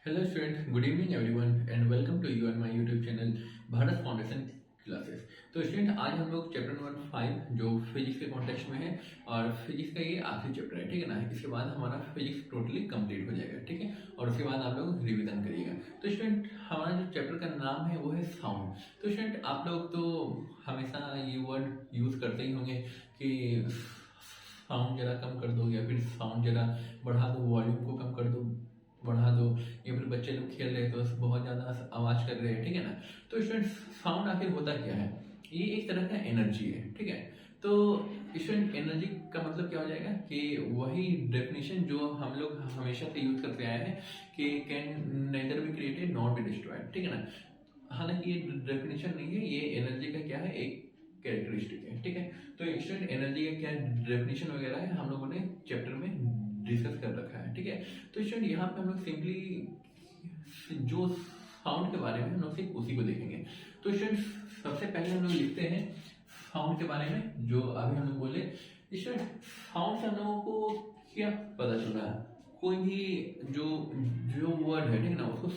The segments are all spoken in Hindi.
Hello student, good evening everyone and welcome to you on my YouTube channel Bharat foundation classes. तो स्टूडेंट, आज हम लोग चैप्टर नंबर 5 जो फिजिक्स के कॉन्टेक्स्ट में है और फिजिक्स का ये आखिरी चैप्टर है, ठीक है ना। इसके बाद हमारा फिजिक्स टोटली कंप्लीट हो जाएगा, ठीक है। और उसके बाद आप लोग रिवीजन करिएगा। तो स्टूडेंट, हमारा जो चैप्टर का नाम है वो है साउंड। तो स्टूडेंट, आप लोग तो हमेशा ये वर्ड यूज करते ही होंगे कि साउंड जरा कम कर दो, या फिर साउंड जरा बढ़ा दो, वॉल्यूम को कम कर दो, बढ़ा दो, या फिर बच्चे लोग खेल रहे हैं तो बहुत ज़्यादा आवाज़ कर रहे हैं, ठीक है ना। तो स्टूडेंट, साउंड आखिर होता क्या है? ये एक तरह का एनर्जी है, ठीक है। तो स्टूडेंट, एनर्जी का मतलब क्या हो जाएगा कि वही डेफिनेशन जो हम लोग हमेशा से यूज करते आए हैं कि can nether be created not be destroyed, ठीक है ना। हालांकि ये डेफिनेशन नहीं है, ये एनर्जी का क्या है, एक कैरेक्टरिस्टिक है, ठीक है। तो स्टूडेंट, एनर्जी का क्या डेफिनेशन वगैरह है हम लोगों ने चैप्टर में डिस्कस कर रखा है, ठीक है। तो स्टूडेंट, यहाँ पे हम लोग सिंपली जो साउंड के बारे में हम लोग सिर्फ उसी को देखेंगे। तो स्टूडेंट, सबसे पहले हम लोग लिखते हैं साउंड के बारे में, जो अभी हम लोग बोले। स्टूडेंट, साउंड से हम लोगों को क्या पता चल रहा है? कोई भी जो जो वर्ड है, ठीक है ना, उसको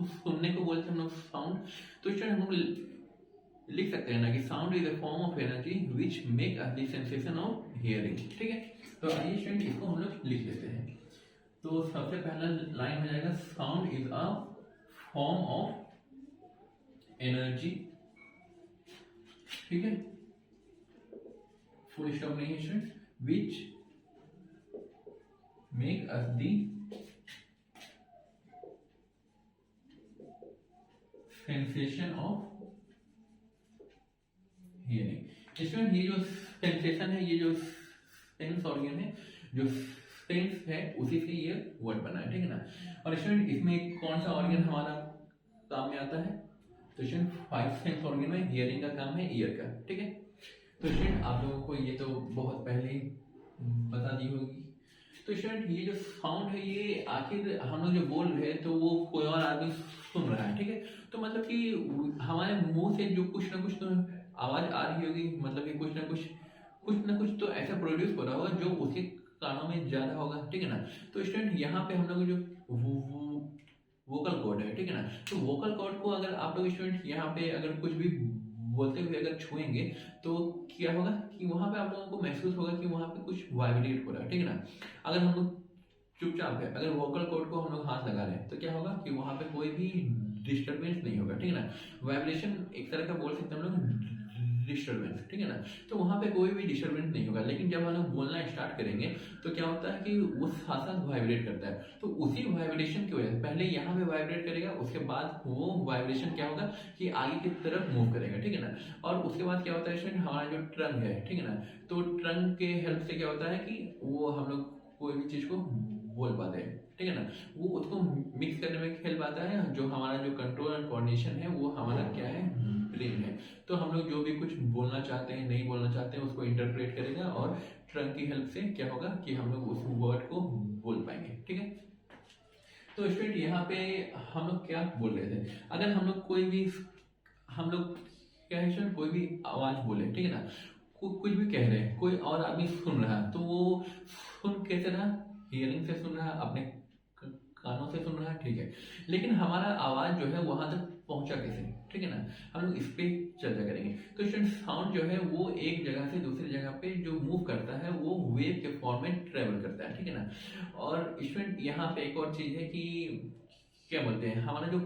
सुनने को बोलते हैं हम लोग साउंड। तो स्टूडेंट, हम लोग लिख सकते हैं ना कि sound is a form of energy which make us the sensation of hearing, ठीक है। तो आइए स्टूडेंट, इसको हम लोग लिख लेते हैं। तो सबसे पहला लाइन हो जाएगा, sound is a form of energy, ठीक है, फुल स्टॉप नहीं है student, which make us the sensation of hearing. Student, ये जो सेंसेशन है, ये जो सेंस ऑर्गन है, जो सेंस है, उसी से ये वर्ड बना है, ठीक है ना। और स्टूडेंट, इसमें कौन सा ऑर्गन हमारा काम में आता है? तो स्टूडेंट, 5 सेंस ऑर्गन में हियरिंग का काम है ईयर का, ठीक है। तो स्टूडेंट, आप लोगों को ये तो बहुत पहले ही बता दी होगी। तो स्टूडेंट, ये जो साउंड है, ये आखिर हम लोग जो बोल रहे हैं तो वो कोई और आदमी सुन रहा है, ठीक है। तो मतलब कि हमारे मुंह से जो कुछ ना कुछ तो आवाज आ रही होगी, मतलब कि कुछ ना कुछ तो ऐसा प्रोड्यूस हो रहा होगा जो उसके कानों में जा रहा होगा, ठीक है ना। तो स्टूडेंट, यहाँ पे हम लोग जो वोकल कॉर्ड है, ठीक है ना। तो वोकल कॉर्ड को अगर आप लोग स्टूडेंट यहाँ पे अगर कुछ भी बोलते हुए अगर छुएंगे तो क्या होगा कि वहां पे आप लोगों को महसूस होगा कि वहां पे कुछ वाइब्रेट हो रहा है, ठीक है ना। अगर हम लोग चुपचाप है, अगर वोकल कॉर्ड को हम लोग हाथ लगा रहे हैं तो क्या होगा कि वहां पे कोई भी डिस्टरबेंस नहीं होगा, ठीक है ना। वाइब्रेशन एक तरह का बोल सकते हैं हम लोग डिस्टरबेंस, ठीक है ना। तो वहां पे कोई भी डिस्टरबेंस नहीं होगा। लेकिन जब हम लोग बोलना स्टार्ट करेंगे तो क्या होता है कि वो साथ साथ वाइब्रेट करता है। तो उसी वाइब्रेशन की वजह से पहले यहाँ पे वाइब्रेट करेगा, उसके बाद वो वाइब्रेशन क्या होगा कि आगे की तरफ मूव करेगा, ठीक है ना। और उसके बाद क्या होता है स्टूडेंट, हमारा जो ट्रंक है, ठीक है ना, तो ट्रंक के हेल्प से क्या होता है कि वो हम लोग कोई भी चीज को बोल पाते हैं, ठीक है ना। वो उसको मिक्स करने में हेल्प आता है। जो हमारा जो कंट्रोल एंड कोऑर्डिनेशन है वो हमारा क्या है, ब्रेन है। तो हम लोग जो भी कुछ बोलना चाहते हैं, नहीं बोलना चाहते हैं, उसको इंटरप्रेट करेगा और ट्रंक की हेल्प से क्या होगा कि हम लोग उस वर्ड को बोल पाएंगे, ठीक है। तो स्टूडेंट, यहाँ पे हम लोग क्या बोल रहे थे? अगर हम लोग हम लोग क्या है स्टूडेंट, कोई भी आवाज बोले, ठीक है ना, कुछ भी कह रहे हैं, कोई और आदमी सुन रहा है, तो वो सुन कैसे रहा? हियरिंग से सुन रहा है, अपने कानों से सुन रहा है, ठीक है। लेकिन हमारा आवाज जो है वहां तक पहुंचा कैसे, ठीक है ना। हम लोग इस पे चर्चा करेंगे। तो स्टूडेंट, साउंड जो है वो एक जगह से दूसरी जगह पे जो मूव करता है वो वेव के फॉर्म में ट्रेवल करता है, ठीक है ना। और स्टूडेंट, यहाँ पे एक और चीज है कि क्या बोलते हैं, हमारा जो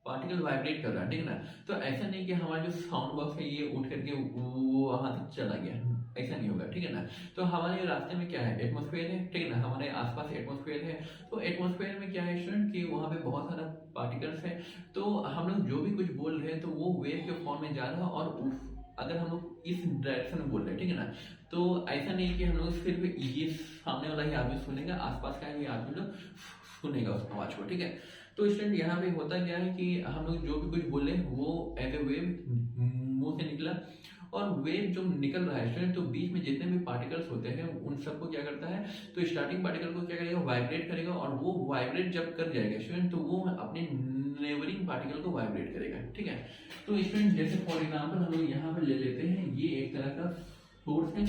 पार्टिकल वाइब्रेट कर रहा है, ठीक है ना। तो ऐसा नहीं कि हमारा जो साउंड बॉक्स है ये उठ करके वो वहां तक चला गया, ऐसा नहीं होगा, ठीक है ना। तो हमारे रास्ते में क्या है, एटमॉस्फेयर है, ठीक है ना, हमारे आसपास एटमॉस्फेयर है। तो एटमॉस्फेयर में क्या है स्टूडेंट कि वहां पे बहुत सारा पार्टिकल्स है। तो हम लोग जो भी कुछ बोल रहे हैं तो वो वेव के फॉर्म में जा रहा है, और अगर हम लोग इस डायरेक्शन में बोल रहे हैं, ठीक है ना, तो ऐसा नहीं कि हम लोग सिर्फ ये सामने वाला ही आदमी सुनेगा, आसपास का ही आदमी लोग सुनेगा उस आवाज को, ठीक है। तो स्टूडेंट, यहाँ पे होता क्या है कि हम लोग जो भी कुछ बोले वो एज ए वेव मुंह से निकला, और वेव जो निकल रहा है स्टूडेंट, तो बीच में जितने भी पार्टिकल्स होते हैं उन सबको क्या करता है, तो स्टार्टिंग पार्टिकल को क्या करेगा, वाइब्रेट करेगा, और वो वाइब्रेट जब कर जाएगा स्टूडेंट तो वो अपने नेबरिंग पार्टिकल को वाइब्रेट करेगा, ठीक है। तो स्टूडेंट, जैसे फॉर एग्जाम्पल हम लोग यहाँ पे ले लेते हैं, ये एक तरह का सोर्स है,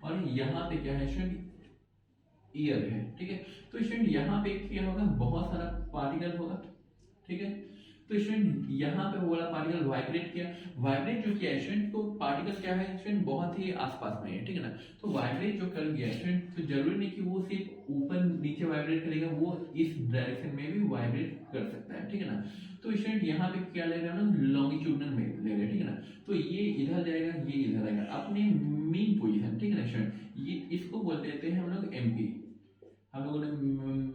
और यहाँ पे क्या है स्टूडेंट, ईयर है, ठीक है। तो स्टूडेंट, यहाँ पे क्या होगा, बहुत सारा पार्टिकल होगा, ठीक है। तो स्टूडेंट यहाँ पे वो वाला पार्टिकल वाइब्रेट किया, वाइब्रेट जो किया स्टूडेंट, तो पार्टिकल क्या है स्टूडेंट, बहुत ही आसपास में है, ठीक है ना। तो वाइब्रेट जो कर गया स्टूडेंट, तो जरूरी नहीं कि वो सिर्फ ऊपर नीचे वाइब्रेट करेगा, वो इस डायरेक्शन में भी वाइब्रेट कर सकता है, ठीक है ना। तो स्टूडेंट यहाँ पे क्या ले रहे हैं हम लोग, लॉन्गिट्यूडनल में ले रहे हैं, ठीक है ना। तो ये इधर जाएगा, ये इधर आएगा अपने मीन पोजीशन, ठीक है ना स्टूडेंट। ये इसको बोल देते हैं हम लोग एमपी। हम लोगों ने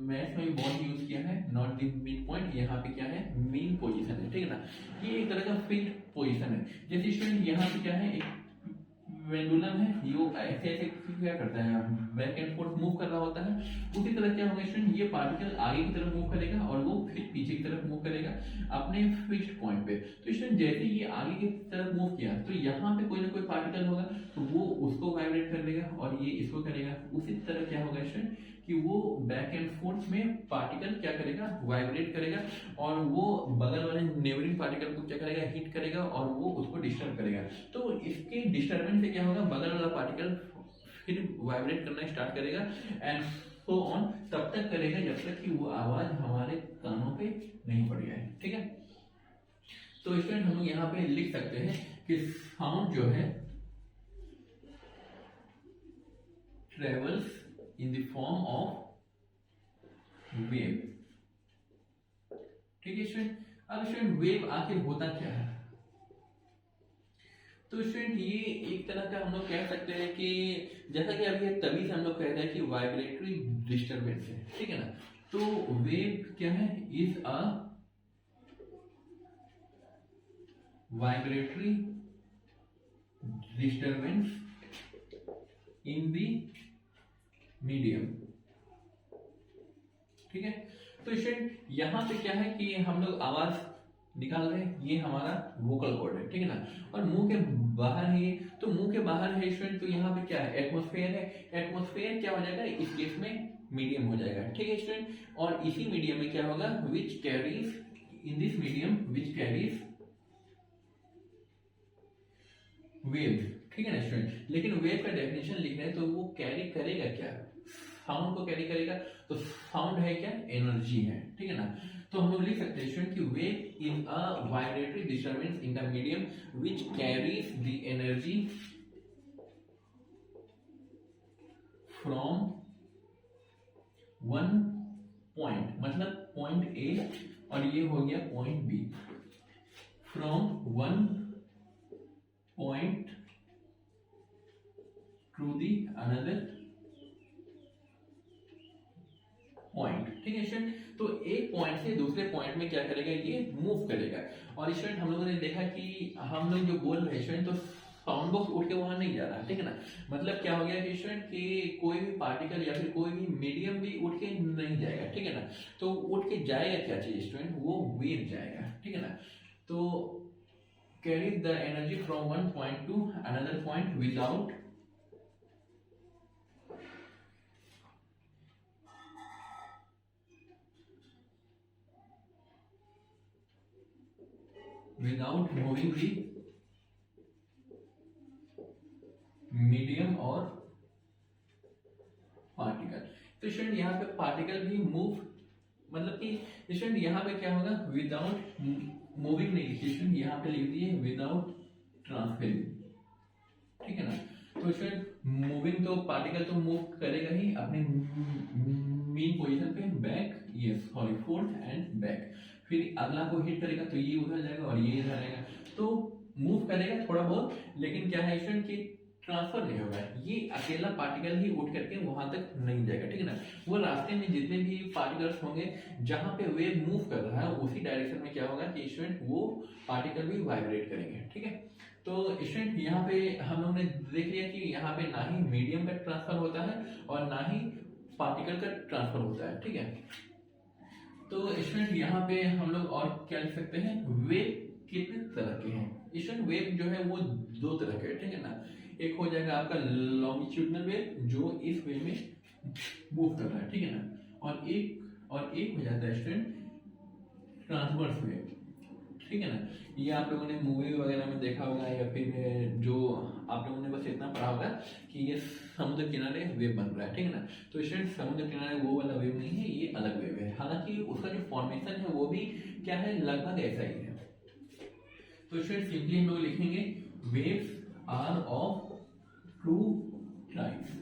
मैथ में बहुत यूज किया है, नॉट द मिड पॉइंट, यहाँ पे क्या है, मीन पोजीशन है, ठीक है ना। ये एक तरह का फिक्स्ड पोजीशन है। जैसे स्टूडेंट यहाँ पे क्या है, एक पेंडुलम है, ये ऐसे ऐसे क्या करता है, बैक एंड फोर्थ मूव कर रहा होता है। उसी तरह क्या होगा स्टूडेंट, ये पार्टिकल आगे की तरफ मूव करेगा और वो फिर पीछे की तरफ मूव करेगा अपने फिक्स्ड पॉइंट पे। तो स्टूडेंट जैसे ये आगे की तरफ मूव किया, तो यहाँ पे कोई ना कोई पार्टिकल होगा, तो वो उसको वाइब्रेट कर देगा और ये इसको करेगा। उसी तरह क्या होगा स्टूडेंट कि वो बैक एंड फोर्थ में पार्टिकल क्या करेगा, वाइब्रेट करेगा और वो बगल वाले नेबरिंग पार्टिकल को क्या करेगा, हिट करेगा और वो उसको डिस्टर्ब करेगा। तो इसके डिस्टर्बेंस से क्या होगा, बगल वाला पार्टिकल फिर वाइब्रेट करना स्टार्ट करेगा एंड सो ऑन, तब तक करेगा जब तक कि वो आवाज हमारे कानों पे नहीं पड़ जाए, ठीक है। तो स्टूडेंट हम लोग यहाँ पे लिख सकते हैं कि साउंड जो है travels in the form of wave, ठीक है स्टूडेंट। अब स्टूडेंट वेव आखिर होता क्या है, तो स्टूडेंट ये एक तरह का हम लोग कह सकते हैं कि जैसा कि अभी तभी से हम लोग कहते हैं कि वाइब्रेटरी डिस्टरबेंस है, ठीक है ना। तो वेव क्या है, is a vibratory disturbance in the medium, ठीक है। तो स्टूडेंट यहाँ पे क्या है कि हम लोग आवाज निकाल रहे हैं, ये हमारा वोकल कॉर्ड है, ठीक है ना। और मुंह के बाहर है ये, तो मुंह के बाहर है स्टूडेंट, तो यहाँ पे क्या है, एटमॉस्फेयर है। एटमॉस्फेयर क्या हो जाएगा, इस केस में मीडियम हो जाएगा, ठीक है स्टूडेंट। और इसी मीडियम में क्या होगा, which carries, in this medium which carries wave, ठीक है ना स्टूडेंट। लेकिन वेव का डेफिनेशन लिख रहे हैं, तो वो कैरी करेगा क्या, साउंड को कैरी करेगा। तो साउंड है क्या, एनर्जी है, ठीक है ना। तो हम लोग लिख सकते हैं स्टूडेंट कि wave is a vibratory disturbance in the medium which carries the energy from one point, मतलब पॉइंट ए और ये हो गया point B, from one point to the another point, ठीक है स्टूडेंट। तो एक पॉइंट से दूसरे पॉइंट में क्या करेगा, ये मूव करेगा। और स्टूडेंट हम लोगों ने देखा कि हम लोग जो बोल रहे हैं स्टूडेंट, तो साउंड बॉक्स उठ के वहां नहीं जा रहा, ठीक है ना। मतलब क्या हो गया कि स्टूडेंट कि कोई भी पार्टिकल या फिर कोई भी मीडियम भी उठ के नहीं जाएगा, ठीक है ना। तो उठ के जाएगा क्या चीज स्टूडेंट, वो वेव जाएगा, ठीक है ना। तो carry the energy from one point to another point without moving the medium और पार्टिकल। तो स्टूडेंट यहाँ पे पार्टिकल भी मूव, मतलब कि स्टूडेंट यहाँ पे क्या होगा, विदाउट मूविंग नहीं लिखिए स्टूडेंट, यहाँ पे लिख दिए विदाउट ट्रांसफरिंग, ठीक है ना। तो स्टूडेंट मूविंग तो पार्टिकल तो मूव करेगा ही अपने मीन पोजीशन पे, बैक, ये सॉरी फोर्थ एंड बैक, फिर अगला को हिट करेगा तो ये उधर जाएगा और ये इधर आएगा। तो मूव करेगा थोड़ा बहुत, लेकिन क्या है स्टूडेंट कि ट्रांसफर नहीं होगा, ये अकेला पार्टिकल ही उठ करके वहां तक नहीं जाएगा, ठीक है ना। वो रास्ते में जितने भी पार्टिकल्स होंगे जहां पे वेव मूव कर रहा है उसी डायरेक्शन में क्या होगा कि स्टूडेंट वो पार्टिकल भी वाइब्रेट करेंगे, ठीक है। तो स्टूडेंट यहाँ पे हम लोग ने देख लिया कि यहाँ पे ना ही मीडियम का ट्रांसफर होता है और ना ही पार्टिकल का ट्रांसफर होता है, ठीक है। तो स्टूडेंट यहाँ पे हम लोग और क्या लिख सकते हैं, वेव कितने तरह के हैं स्टूडेंट, वेव जो है वो दो तरह के, ठीक है ना। एक हो जाएगा आपका लॉन्गिट्यूडनल वेव जो इस वे में मूव कर रहा है, ठीक है ना। और एक हो जाता है स्टूडेंट ट्रांसवर्स वेव, ठीक है ना। ये आप लोगों ने मूवी वगैरह में देखा होगा या फिर जो आप लोगों ने बस इतना पढ़ा होगा कि ये समुद्र किनारे वेव बन रहा है, ठीक है ना। तो स्टूडेंट समुद्र किनारे वो वाला वेव नहीं है, ये अलग वेव है। हालांकि उसका जो फॉर्मेशन है वो भी क्या है, लगभग ऐसा ही है। तो स्टूडेंट सिंपली हम लोग लिखेंगे waves are of two types,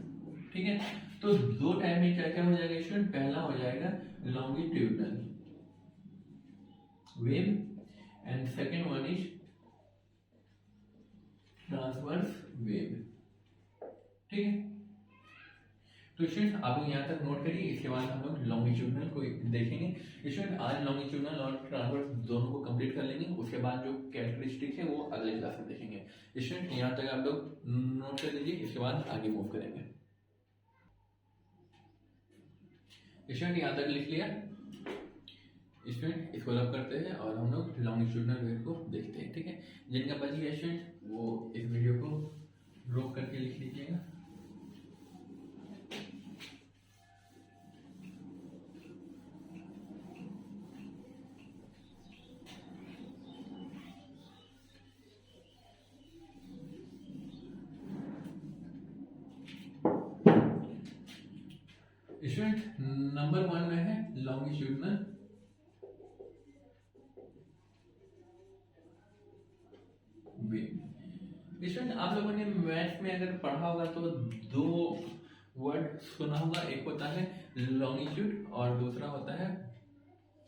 ठीक है। तो दो टाइप में क्या क्या हो जाएगा स्टूडेंट, पहला हो जाएगा longitudinal wave and second one is transverse wave, ठीक है। तो स्टूडेंट आप लोग यहाँ तक नोट करिए, इसके बाद हम लोग लॉन्गिट्यूडनल को देखेंगे। स्टूडेंट आज लॉन्गिट्यूडनल और ट्रांसवर्स दोनों को कंप्लीट कर लेंगे, उसके बाद जो कैरेक्टरिस्टिक है वो अगले क्लास में देखेंगे। स्टूडेंट यहाँ तक आप लोग नोट कर लीजिए, इसके बाद आगे मूव करेंगे। स्टूडेंट यहाँ तक लिख लिया, स्टूडेंट इसको रब करते हैं और हम लोग लॉन्गिट्यूडनल वेव को देखते हैं, ठीक है। जिनका बच गया स्टूडेंट वो इस वीडियो को रोक करके लिख लीजिएगा। स्टूडेंट नंबर 1 में है लॉन्गिट्यूडनल वेव। स्टूडेंट आप लोगों ने मैथ्स में अगर पढ़ा होगा तो दो वर्ड सुना होगा, एक होता है लॉन्गिट्यूड और दूसरा होता है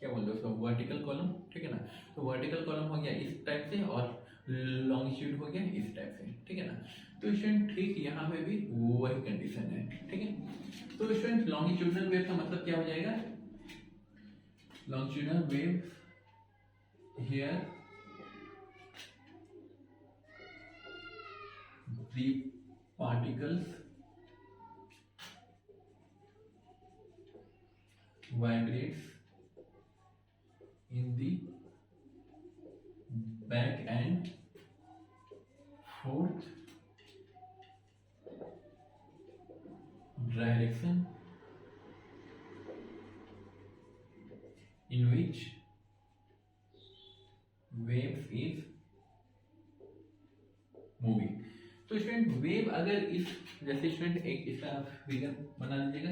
क्या बोलते हैं उसको, वर्टिकल कॉलम, ठीक है ना। तो वर्टिकल कॉलम हो गया इस टाइप से और लॉन्गिट्यूड हो गया इस टाइप से, ठीक है ना। तो स्टूडेंट ठीक यहाँ पे भी वही कंडीशन है, ठीक है। तो स्टूडेंट लॉन्गिट्यूडनल वेव का मतलब क्या हो जाएगा, longitudinal wave here the particles vibrates in the back and forth direction in which wave is moving। तो स्टूडेंट वेव अगर इस जैसे स्टूडेंट एक इसका फिगर बना लीजिएगा,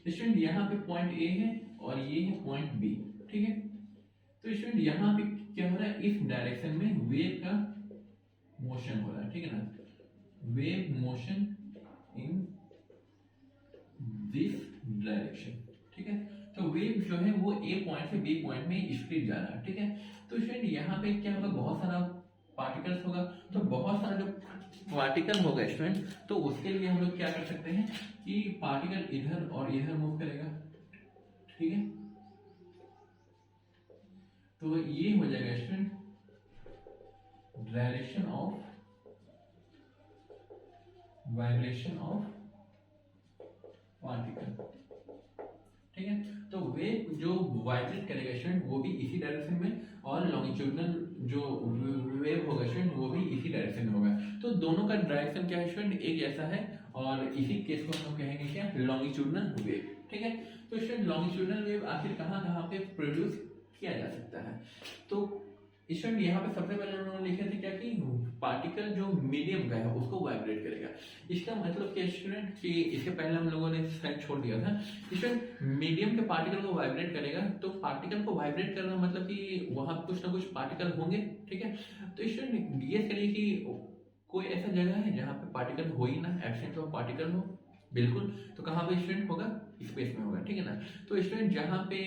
स्टूडेंट यहाँ पे पॉइंट ए है और ये है पॉइंट बी, ठीक है। तो स्टूडेंट यहाँ पे क्या हो रहा है, इस डायरेक्शन में वेव का मोशन हो रहा है, ठीक है ना। Wave motion in this direction, ठीक है। तो वेव जो है वो ए पॉइंट से बी पॉइंट में स्पीड जा रहा है, ठीक है। तो स्टूडेंट यहाँ पे क्या होगा, बहुत सारा पार्टिकल्स होगा, तो बहुत सारा जो पार्टिकल होगा स्टूडेंट, तो उसके लिए हम लोग क्या कर सकते हैं कि पार्टिकल इधर और इधर मूव करेगा, ठीक है। तो ये हो जाएगा student direction of vibration of particle, ठीक है। तो वेव जो वाइब्रेट करेगा स्टूडेंट वो भी इसी डायरेक्शन में, और लॉन्गिट्यूडनल जो वेव होगा स्टूडेंट वो भी इसी डायरेक्शन में होगा। तो दोनों का डायरेक्शन क्या है स्टूडेंट, एक जैसा है, और इसी केस को हम कहेंगे क्या, लॉन्गिट्यूडनल वेव, ठीक है। तो स्टूडेंट लॉन्गिट्यूडनल वेव आखिर कहाँ कहाँ पे प्रोड्यूस किया जा सकता है। तो स्टूडेंट यहाँ पे सबसे पहले उन्होंने लिखे थे क्या कि पार्टिकल जो मीडियम का है उसको वाइब्रेट करेगा। इसका मतलब क्या स्टूडेंट कि इसके पहले हम लोगों ने साइड छोड़ दिया था, स्टूडेंट मीडियम के पार्टिकल को वाइब्रेट करेगा। तो पार्टिकल को वाइब्रेट करना मतलब कि वहां कुछ ना कुछ पार्टिकल होंगे, ठीक है। तो स्टूडेंट गेस करिए कि कोई ऐसा जगह है जहाँ पे पार्टिकल हो ही ना, एब्सेंस ऑफ पार्टिकल हो, बिल्कुल। तो कहाँ पे स्टूडेंट होगा, स्पेस में होगा, ठीक है ना। तो स्टूडेंट जहाँ पे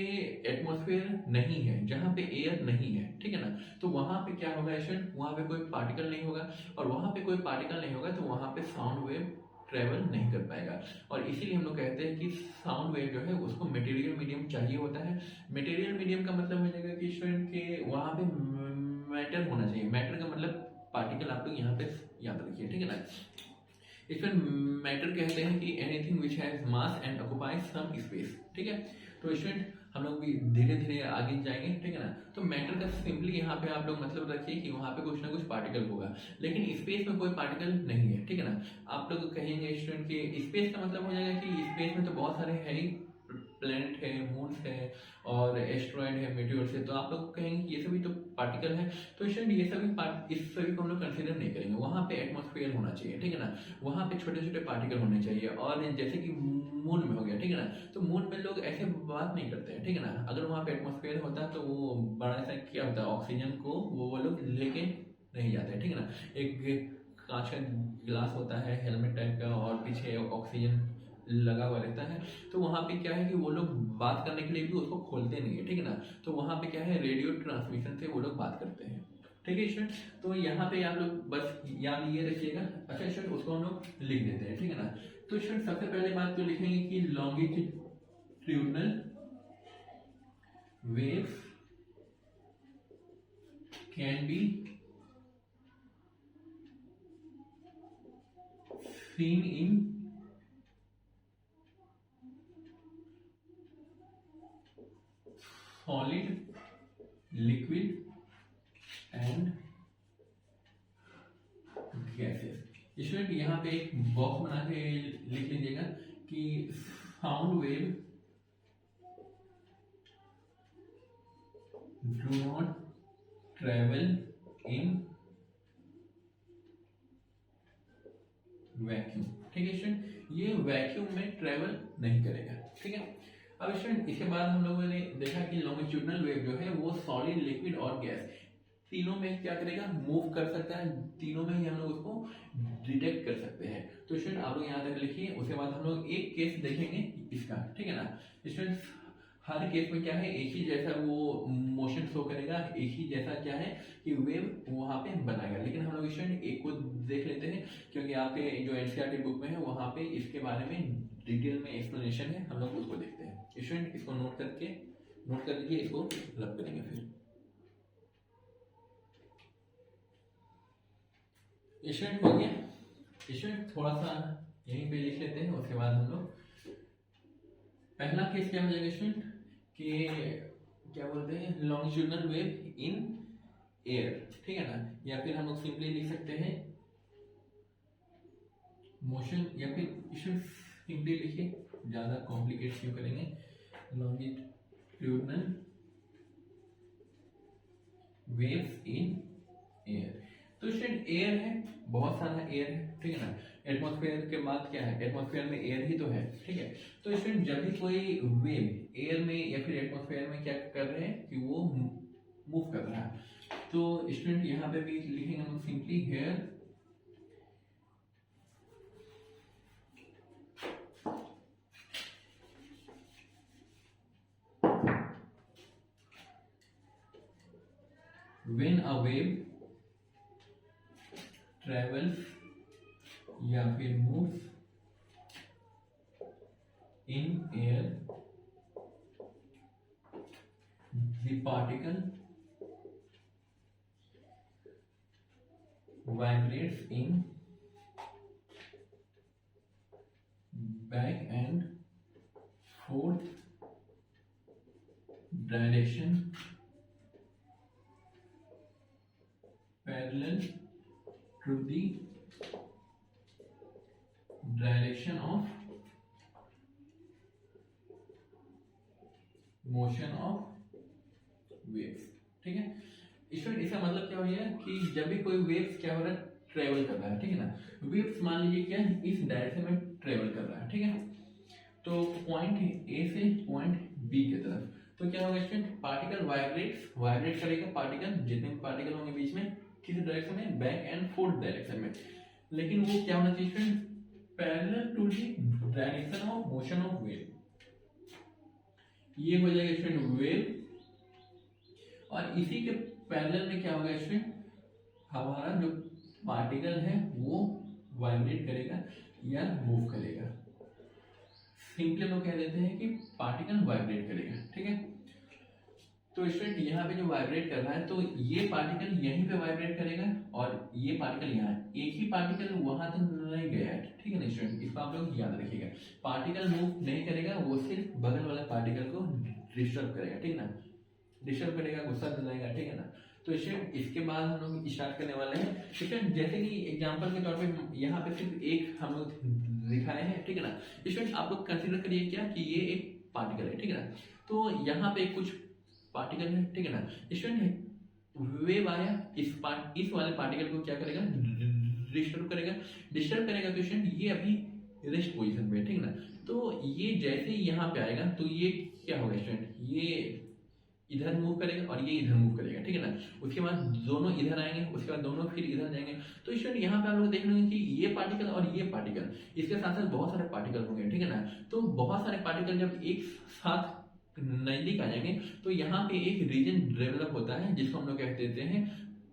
एटमॉस्फेयर नहीं है, जहाँ पे एयर नहीं है, ठीक है ना, तो वहाँ पे क्या होगा स्टूडेंट, वहाँ पे कोई पार्टिकल नहीं होगा, और वहाँ पे कोई पार्टिकल नहीं होगा तो वहाँ पे साउंड वेव ट्रेवल नहीं कर पाएगा। और इसीलिए हम लोग कहते हैं कि साउंड वेव जो है उसको मटेरियल मीडियम चाहिए होता है। मटेरियल मीडियम का मतलब हो जाएगा कि स्टूडेंट के वहाँ पे मैटर होना चाहिए। मैटर का मतलब पार्टिकल आप लोग यहाँ पे याद रखिए, ठीक है ना। इसमें मैटर कहते हैं कि anything which has mass and occupies some space, ठीक है। तो स्टूडेंट हम लोग भी धीरे धीरे आगे जाएंगे, ठीक है ना। तो मैटर का सिंपली यहाँ पे आप लोग मतलब रखिए कि वहाँ पे कुछ ना कुछ पार्टिकल होगा, लेकिन स्पेस में कोई पार्टिकल नहीं है, ठीक है ना। आप लोग कहेंगे स्टूडेंट कि स्पेस का मतलब हो जाएगा कि स्पेस में तो बहुत सारे है ही प्लैनेट है, मून है और एस्ट्रॉयड है, मेटियोर्स है, तो आप लोग कहेंगे कि ये सभी तो पार्टिकल है, तो स्टूडेंट ये सभी इस सभी को हम लोग कंसिडर नहीं करेंगे। वहाँ पे एटमॉस्फेयर होना चाहिए, ठीक है ना, वहाँ पे छोटे छोटे पार्टिकल होने चाहिए। और जैसे कि मून में हो गया, ठीक है ना, तो मून में लोग ऐसे बात नहीं करते हैं, ठीक है ना, अगर वहाँ पे एटमॉस्फेयर होता तो वो बड़ा सा क्या होता है, ऑक्सीजन को वो लोग लेके नहीं जाते, ठीक है ना। एक कांच का गिलास होता है हेलमेट टाइप का और पीछे ऑक्सीजन लगा हुआ रहता है, तो वहाँ पे क्या है कि वो लोग बात करने के लिए भी उसको खोलते नहीं है, ठीक है ना, तो वहाँ पे क्या है रेडियो ट्रांसमिशन से वो लोग बात करते हैं, ठीक है स्टूडेंट। तो यहाँ पे आप लोग बस याद ये रखिएगा। अच्छा स्टूडेंट उसको हम लोग लिख देते हैं, ठीक है ना। तो स्टूडेंट सबसे पहले बात तो लिखेंगे कि longitudinal waves can be seen in solid, liquid and gases। Student यहाँ पे एक बॉक्स बना के लिख लीजिएगा कि sound wave do not travel in vacuum, ठीक है स्टूडेंट, ये वैक्यूम में ट्रेवल नहीं करेगा, ठीक है। अब स्टूडेंट इसके बाद हम लोगों ने देखा कि लॉन्गिट्यूडनल वेव जो है वो सॉलिड, लिक्विड और गैस तीनों में क्या करेगा, मूव कर सकता है, तीनों में ही हम लोग उसको डिटेक्ट कर सकते हैं। तो स्टूडेंट आप लोग यहाँ तक लिखिए, उसके बाद हम लोग एक केस देखेंगे इसका, ठीक है ना। स्टूडेंट हर केस में क्या है, एक ही जैसा वो मोशन शो करेगा, एक ही जैसा क्या है कि वेव वहाँ पे बनाएगा। लेकिन हम लोग स्टूडेंट एक को देख लेते हैं, क्योंकि आपके जो एनसीईआरटी बुक में है वहाँ पे इसके बारे में डिटेल में एक्सप्लेनेशन है, हम लोग उसको देखते हैं। स्टूडेंट इसको नोट कर लीजिए, इसको रब करेंगे फिर। स्टूडेंट हो गया। स्टूडेंट थोड़ा सा यहीं पे लिख लेते हैं, उसके बाद हम लोग पहला केस क्या हो जाएगा स्टूडेंट कि क्या बोलते हैं, लॉन्गिट्यूडनल वेव इन एयर, ठीक है ना, या फिर हम लोग सिंपली लिख सकते हैं मोशन, या फिर स्टूडेंट सिंपली लिखिए, ज्यादा कॉम्प्लिकेट क्यों करेंगे, लॉन्गिट्यूडनल वेव्स इन एयर। तो स्टूडेंट एयर है, बहुत सारा एयर है, ठीक है ना, एटमॉस्फेयर के बाद क्या है, एटमॉस्फेयर में एयर ही तो है, ठीक है। तो स्टूडेंट जब भी कोई वेव एयर में या फिर एटमॉस्फेयर में क्या कर रहे हैं कि वो मूव कर रहा है, तो स्टूडेंट यहाँ पे भी लिखेंगे हम simply here when a wave travels या फिर moves in air, the particle vibrates in back and forth direction parallel to the direction of motion of waves, ठीक है। स्टूडेंट इसका मतलब क्या हो गया कि जब भी कोई वेव्स क्या हो रहा है, ट्रेवल कर रहा है, ठीक है ना, वेव्स मान लीजिए क्या इस डायरेक्शन में ट्रेवल कर रहा है, ठीक है, तो पॉइंट ए से पॉइंट बी की तरफ, तो क्या होगा स्टूडेंट, पार्टिकल वाइब्रेट करेगा, पार्टिकल जितने भी पार्टिकल होंगे बीच में किस डायरेक्शन में, बैक एंड फोर्थ डायरेक्शन में, लेकिन वो क्या होना चाहिए student, parallel to the direction of motion of wave. ये हो जाएगा स्टूडेंट वेव, और इसी के पैरेलल में क्या होगा स्टूडेंट, हमारा जो पार्टिकल है वो वाइब्रेट करेगा या मूव करेगा। सिंपली लोग कह देते हैं कि पार्टिकल वाइब्रेट करेगा, ठीक है। तो स्टूडेंट यहाँ पे जो वाइब्रेट कर रहा है, तो ये पार्टिकल यहीं पे वाइब्रेट करेगा और ये पार्टिकल यहाँ है, एक ही पार्टिकल वहां तक नहीं गया है, ठीक है ना स्टूडेंट, इसको आप लोग याद रखिएगा। पार्टिकल मूव नहीं करेगा, वो सिर्फ बगल वाले पार्टिकल को डिस्टर्ब करेगा, ठीक है ना, डिस्टर्ब करेगा, गुस्सा दिलाएगा, ठीक है ना। तो स्टूडेंट इसके बाद हम लोग स्टार्ट करने वाले हैं। स्टूडेंट जैसे कि एग्जांपल के तौर पे यहाँ पे सिर्फ एक हम लोग दिखाए हैं, ठीक है ना। स्टूडेंट आप लोग कंसीडर करिए क्या कि ये एक पार्टिकल है, ठीक है ना। तो यहाँ पे कुछ पार्टिकल है, ठीक है ना। स्टूडेंट वेव आया, इस वाले पार्टिकल को क्या करेगा, डिस्टर्ब करेगा तो स्टूडेंट ये अभी रेस्ट पोजीशन पे है, ठीक है ना। तो ये जैसे ही यहाँ पे आएगा तो ये क्या होगा स्टूडेंट, ये इधर मूव करेगा और ये इधर मूव करेगा, ठीक है ना। उसके बाद दोनों इधर आएंगे, उसके बाद दोनों फिर इधर जाएंगे। तो स्टूडेंट यहाँ पे आप लोग देख लेंगे कि ये पार्टिकल और ये पार्टिकल, इसके साथ साथ बहुत सारे पार्टिकल होंगे, ठीक है ना। तो बहुत सारे पार्टिकल जब एक साथ नजदीक आ जाएंगे तो यहाँ पे एक रीजन डेवलप होता है जिसको हम लोग कह देते हैं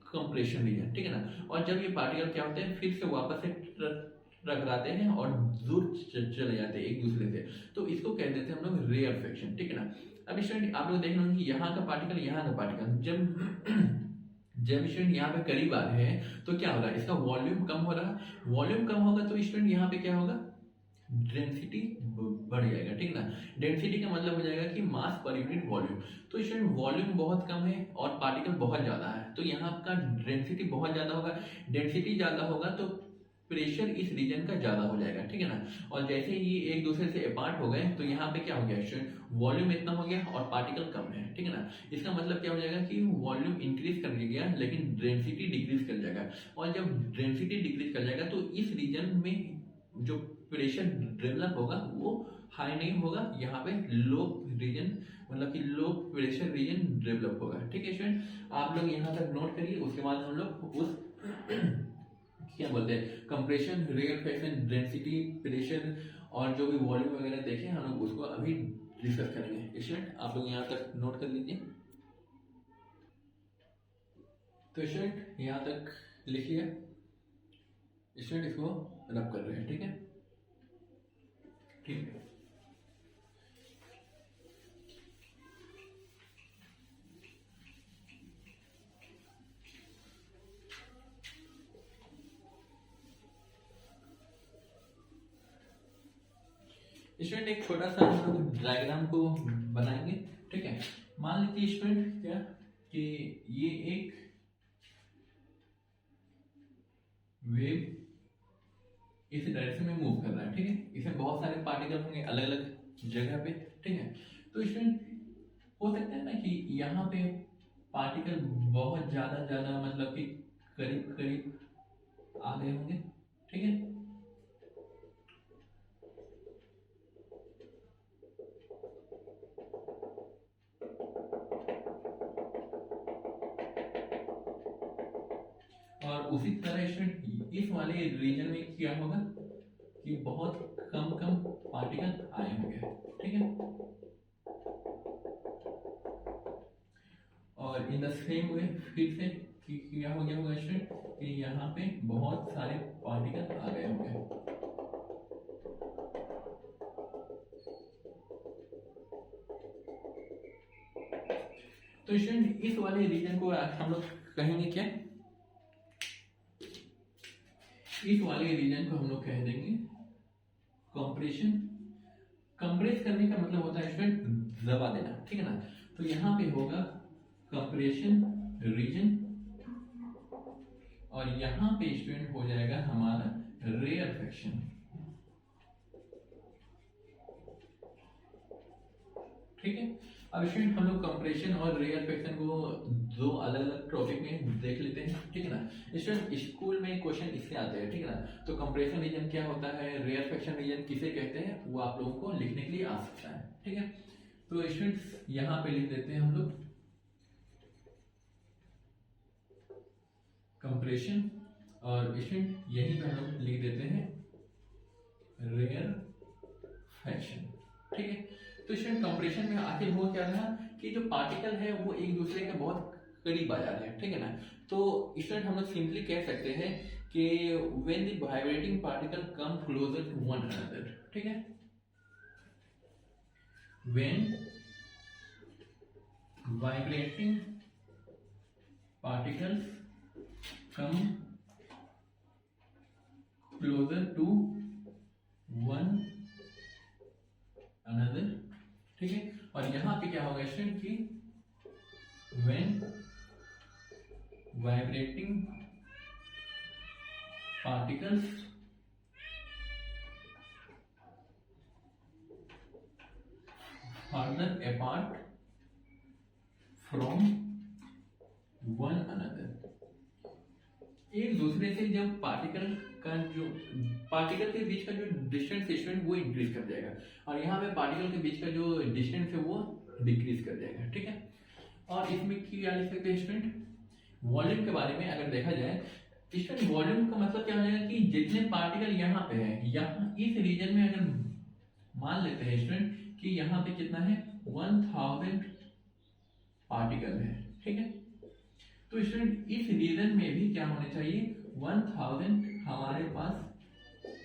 कंप्रेशन रीजन, ठीक है ना। और जब ये पार्टिकल क्या होते हैं फिर से वापस से टकराते हैं और दूर चले जाते हैं एक दूसरे से, तो इसको कह देते हैं हम लोग रेयरफेक्शन, ठीक है ना। अब स्टूडेंट आप लोग देख लो कि यहाँ का पार्टिकल यहाँ का पार्टिकल जब स्टूडेंट यहाँ पे करीब आ रहे हैं तो क्या हो रहा है, इसका वॉल्यूम कम हो रहा है। वॉल्यूम कम होगा तो स्टूडेंट यहाँ पे क्या होगा, डेंसिटी बढ़ जाएगा, ठीक है ना। डेंसिटी का मतलब हो जाएगा कि मास पर यूनिट वॉल्यूम। तो स्टूडेंट वॉल्यूम बहुत कम है और पार्टिकल बहुत ज्यादा है, तो यहाँ का डेंसिटी बहुत ज्यादा होगा। डेंसिटी ज्यादा होगा तो प्रेशर इस रीजन का ज्यादा हो जाएगा, ठीक है ना। और जैसे ही एक दूसरे से अपार्ट हो गए तो यहाँ पे क्या हो गया स्टूडेंट, वॉल्यूम इतना हो गया और पार्टिकल कम है, ठीक है ना। इसका मतलब क्या हो जाएगा कि वॉल्यूम इंक्रीज कर गया लेकिन डेंसिटी डिक्रीज कर जाएगा। और जब डेंसिटी डिक्रीज कर जाएगा तो इस रीजन में जो प्रेशर डेवलप होगा वो हाई नहीं होगा, यहाँ पे लो रीजन मतलब कि लो प्रेशर रीजन डेवलप होगा, ठीक है स्टूडेंट। आप लोग यहाँ तक नोट करिए, उसके बाद हम लोग उस क्या बोलते हैं कंप्रेशन, रेयरफेक्शन, डेंसिटी, प्रेशर और जो भी वॉल्यूम वगैरह देखें हम लोग उसको अभी डिस्कस करेंगे। स्टूडेंट आप लोग यहाँ तक नोट कर लीजिए। तो स्टूडेंट यहाँ तक लिखिए, स्टूडेंट इसको रब कर रहे हैं, ठीक है, ठीक है। स्टूडेंट एक छोटा सा हम लोग डायग्राम को बनाएंगे, ठीक है। मान लीजिए स्टूडेंट क्या कि ये एक वेव इस डायरेक्शन में मूव कर रहा है, ठीक है। इसमें बहुत सारे पार्टिकल होंगे अलग अलग जगह पे, ठीक है। तो स्टूडेंट हो सकता है ना कि यहाँ पे पार्टिकल बहुत ज्यादा मतलब कि करीब करीब आ गए होंगे, ठीक है। और उसी तरह स्टूडेंट इस वाले रीजन में क्या होगा कि बहुत कम कम पार्टिकल आए होंगे, ठीक है। और इन द सेम वे फिर से कि क्या हो गया होगा स्टूडेंट कि यहाँ पे बहुत सारे पार्टिकल आ गए होंगे। तो स्टूडेंट इस वाले रीजन को हम लोग कहेंगे क्या, इस वाले रीजन को हम लोग कह देंगे कंप्रेशन। कंप्रेस करने का मतलब होता है स्टूडेंट दबा देना, ठीक है ना। तो यहाँ पे होगा कंप्रेशन रीजन और यहाँ पे स्टूडेंट हो जाएगा हमारा रेयरफेक्शन, ठीक है। अब स्टूडेंट हम लोग कंप्रेशन और रेयरफेक्शन को दो अलग अलग टॉपिक में देख लेते हैं, ठीक है ना। स्टूडेंट स्कूल में क्वेश्चन इससे आते हैं, ठीक है ना। तो कंप्रेशन रीजन क्या होता है, रेयरफेक्शन रीजन किसे कहते हैं, वो आप लोगों को लिखने के लिए आ सकता है, ठीक है। तो स्टूडेंट्स यहाँ पे लिख देते हैं हम लोग कंप्रेशन और स्टूडेंट यहीं पे हम लोग लिख देते हैं रेयरफेक्शन, ठीक है। तो स्टूडेंट कंप्रेशन में आखिर हो क्या रहा कि जो पार्टिकल है वो एक दूसरे के बहुत करीब आ जा रहे हैं, ठीक है ना। तो स्टूडेंट हम लोग सिंपली कह सकते हैं कि when the vibrating particle come closer to one another, ठीक है। When vibrating particles come closer to one another, ठीक है। और यहां पे क्या होगा स्टूडेंट कि when vibrating particles farther apart from one another. एक दूसरे से जब पार्टिकल के बीच का जो डिस्टेंस स्टूडेंट वो इंक्रीज कर जाएगा, और यहाँ पे पार्टिकल के बीच का जो डिस्टेंस है वो डिक्रीज कर जाएगा, ठीक है। और इसमें क्या लिख सकते हैं स्टूडेंट, वॉल्यूम के बारे में अगर देखा जाए स्टूडेंट, वॉल्यूम का मतलब क्या हो जाएगा कि जितने पार्टिकल यहाँ पे है, यहाँ इस रीजन में अगर मान लेते हैं स्टूडेंट कि यहाँ पे कितना है 1000 पार्टिकल है, ठीक है। तो स्टूडेंट इस रीजन में भी क्या होने चाहिए 1000 हमारे पास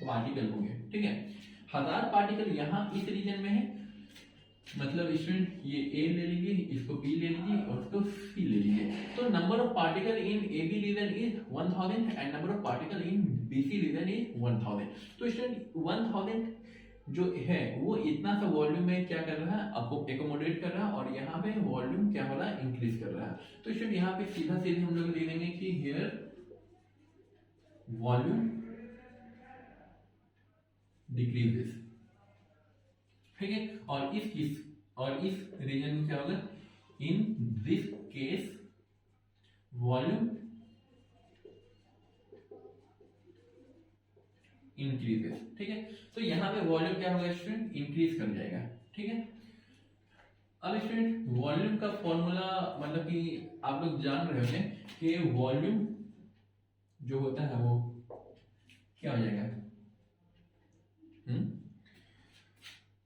पार्टिकल होंगे, ठीक है। 1000 पार्टिकल यहाँ इस रीजन में है, मतलब स्टूडेंट ये ए ले लीजिए, इसको बी ले लीजिए और इसको सी ले लीजिए। तो number of particle in A B region is 1000 and number of particle in B C region is 1000। तो स्टूडेंट 1000 जो है वो इतना सा वॉल्यूम में क्या कर रहा है, आपको एकोमोडेट कर रहा है, और यहाँ पे वॉल्यूम क्या हो रहा है, इंक्रीज कर रहा है। तो स्टूडेंट यहाँ पे सीधा सीधे हम लोग लिख देंगे कि हियर वॉल्यूम डिक्रीजेस, ठीक है। और इस रीजन में क्या होगा, in this case volume increases, ठीक है। तो यहाँ पे वॉल्यूम क्या होगा स्टूडेंट, इंक्रीज कर जाएगा, ठीक है। अब स्टूडेंट वॉल्यूम का फॉर्मूला मतलब कि आप लोग जान रहे होंगे कि वॉल्यूम जो होता है वो क्या हो जाएगा,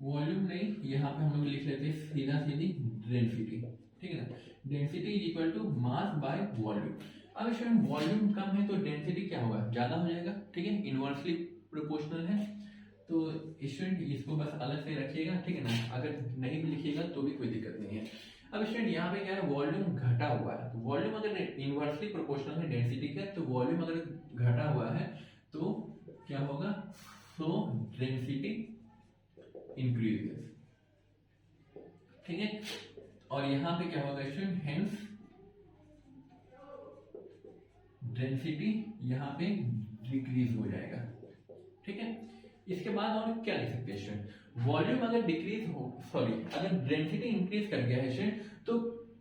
वॉल्यूम नहीं, यहाँ पे हम लोग लिख लेते हैं सीधा सीधी डेंसिटी, ठीक है ना। Density is equal to mass by volume. अब स्टूडेंट वॉल्यूम कम है तो डेंसिटी क्या होगा, ज्यादा हो जाएगा, ठीक है, इनवर्सली प्रोपोर्शनल है। तो स्टूडेंट इसको बस अलग से रखिएगा, ठीक है ना, अगर नहीं भी लिखिएगा तो भी कोई दिक्कत नहीं है। अब स्टूडेंट यहाँ पे क्या है, वॉल्यूम घटा हुआ है, तो वॉल्यूम अगर इनवर्सली प्रोपोर्शनल है डेंसिटी का, तो वॉल्यूम अगर घटा हुआ है तो क्या होगा, सो डेंसिटी इंक्रीजेस, ठीक है। और यहाँ पे क्या होगा स्टूडेंट, हेंस डेंसिटी यहाँ पे डिक्रीज हो जाएगा, ठीक है। इसके बाद और क्या लिख सकते हैं स्टूडेंट, वॉल्यूम अगर डिक्रीज हो, सॉरी अगर डेंसिटी इंक्रीज कर गया है स्टूडेंट, तो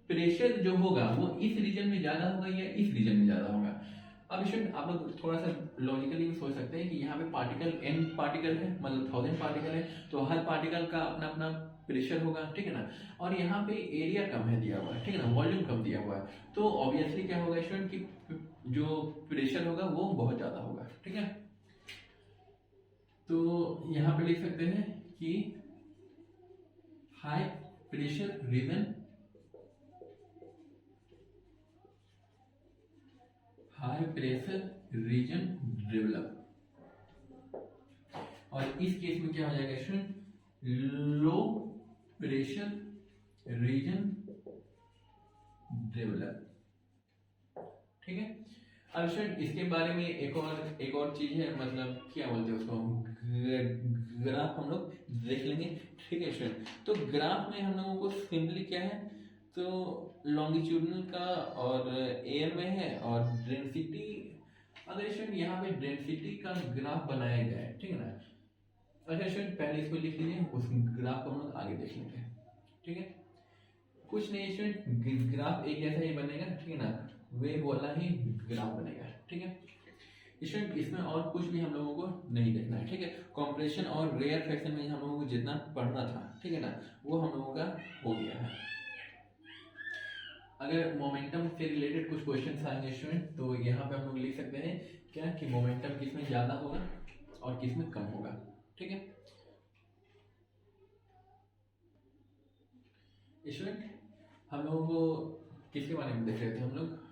प्रेशर जो होगा वो इस रीजन में ज्यादा होगा या इस रीजन में ज्यादा होगा। अब स्टूडेंट आप लोग थोड़ा सा लॉजिकली सोच सकते हैं कि यहाँ पे पार्टिकल n पार्टिकल है, मतलब 1000 पार्टिकल है, तो हर पार्टिकल का अपना अपना प्रेशर होगा, ठीक है ना। और यहाँ पे एरिया कम है दिया हुआ है, ठीक है ना, वॉल्यूम कम दिया हुआ है, तो ऑब्वियसली क्या होगा स्टूडेंट कि जो प्रेशर होगा वो बहुत ज्यादा होगा, ठीक है। तो यहाँ पे लिख सकते हैं कि high pressure region, high pressure region develop, और इस केस में क्या हो जाएगा student, low pressure region develop, ठीक है। अब स्टूडेंट इसके बारे में एक और चीज है, मतलब क्या बोलते हैं उसको, ग्राफ हम लोग देख लेंगे, ठीक है स्टूडेंट। तो ग्राफ में हम लोगों को सिंपली क्या है, तो लॉन्गिट्यूडनल का और एयर में है, और डेंसिटी, अगर स्टूडेंट यहाँ पे डेंसिटी का ग्राफ बनाया गया है, ठीक है ना। अच्छा स्टूडेंट पहले इसको लिख लीजिए, उस ग्राफ को हम लोग आगे देख लेंगे, ठीक है। कुछ नहीं स्टूडेंट, ग्राफ एक जैसा ही बनेगा, ठीक है ना, वे वाला ही ग्राफ बनेगा, ठीक है स्टूडेंट। इसमें और कुछ भी हम लोगों को नहीं देखना है, ठीक है। कॉम्प्रेशन और रेयर फ्रैक्शन में हम लोगों को जितना पढ़ना था, ठीक है ना, वो हम लोगों का हो गया है। अगर मोमेंटम से रिलेटेड कुछ क्वेश्चन आएंगे स्टूडेंट, तो यहाँ पे हम लोग लिख सकते हैं क्या कि मोमेंटम किसमें ज्यादा होगा और किसमें कम होगा, ठीक है स्टूडेंट। हम लोगों को किसके बारे में देख रहे थे हम लोग,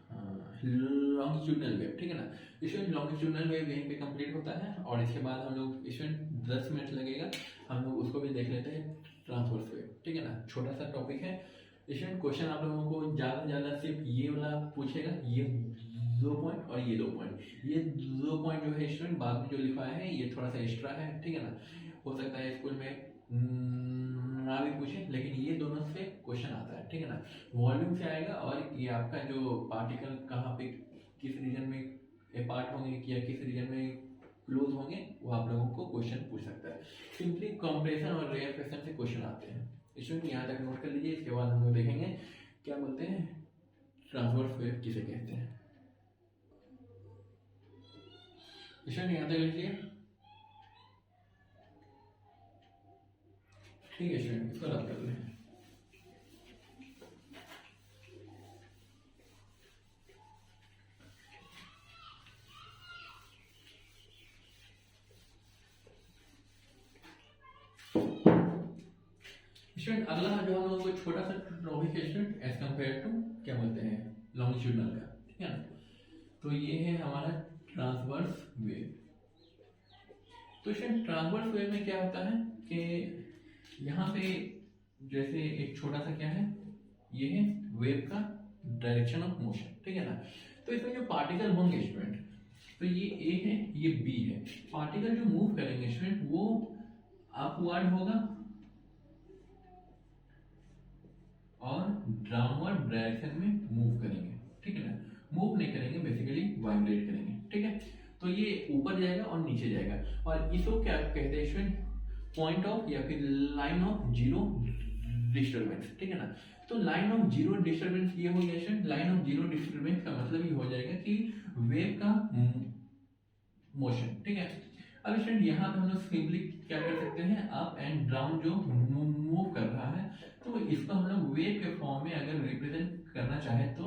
लॉन्गिट्यूडनल वेव, ठीक है ना स्टूडेंट। लॉन्गिट्यूडनल वेव यहीं पे कंप्लीट होता है, और इसके बाद हम लोग स्टूडेंट 10 मिनट लगेगा, हम लोग उसको भी देख लेते हैं, ट्रांसवर्स वेव, ठीक है ना, छोटा सा टॉपिक है स्टूडेंट। क्वेश्चन आप लोगों को ज्यादा से ज्यादा सिर्फ ये वाला पूछेगा, ये 2 पॉइंट और ये 2 पॉइंट, ये 2 पॉइंट जो है स्टूडेंट बाद में जो लिखा है ये थोड़ा सा एक्स्ट्रा है, ठीक है ना। हो सकता है स्कूल में ना भी पूछे, लेकिन ये दोनों से क्वेश्चन आता है, ठीक है ना। वॉल्यूम से आएगा, और ये आपका जो पार्टिकल कहाँ पे किस रीजन में अपार्ट होंगे या किस रीजन में क्लोज होंगे, वो आप लोगों को क्वेश्चन पूछ सकता है। सिंपली कंप्रेशन और रेयर फ्रैक्शन से क्वेश्चन आते हैं, स्टूडेंट यहाँ तक नोट कर लीजिए। इसके बाद हम लोग देखेंगे क्या बोलते हैं ट्रांसवर्स वेव किसे कहते हैं। स्टूडेंट यहाँ तक लिखिए, ठीक है स्टूडेंट, इसको रद्द कर लें। स्टूडेंट अगला जो हम लोगों को छोटा सा टॉपिक है स्टूडेंट एज कम्पेयर टू क्या बोलते हैं लॉन्गिट्यूडनल का, ठीक है ना। तो ये है हमारा ट्रांसवर्स वेव। तो स्टूडेंट ट्रांसवर्स वेव में क्या होता है कि यहाँ पे जैसे एक छोटा सा क्या है, ये है वेव का डायरेक्शन ऑफ मोशन, ठीक है ना। तो इसमें जो पार्टिकल होंगे स्टूडेंट, तो ये ए है ये बी है। पार्टिकल जो मूव करेंगे स्टूडेंट वो अपवर्ड होगा और डाउनवर्ड डायरेक्शन में मूव करेंगे, ठीक है ना। मूव नहीं करेंगे, बेसिकली वाइब्रेट करेंगे, ठीक है। तो ये ऊपर जाएगा और नीचे जाएगा, और इसको क्या कहते हैं स्टूडेंट पॉइंट ऑफ या फिर लाइन ऑफ जीरो डिस्टर्बेंस, ठीक है ना। तो लाइन ऑफ जीरो डिस्टर्बेंस ये हो गया student. Line of zero disturbance का मतलब ये हो जाएगा कि वेव का मोशन, ठीक है। अब स्टूडेंट यहाँ पे हम लोग सिंपली क्या कर सकते हैं, अप एंड डाउन जो मूव कर रहा है, तो इसको हम लोग वेव के फॉर्म में अगर रिप्रेजेंट करना चाहे तो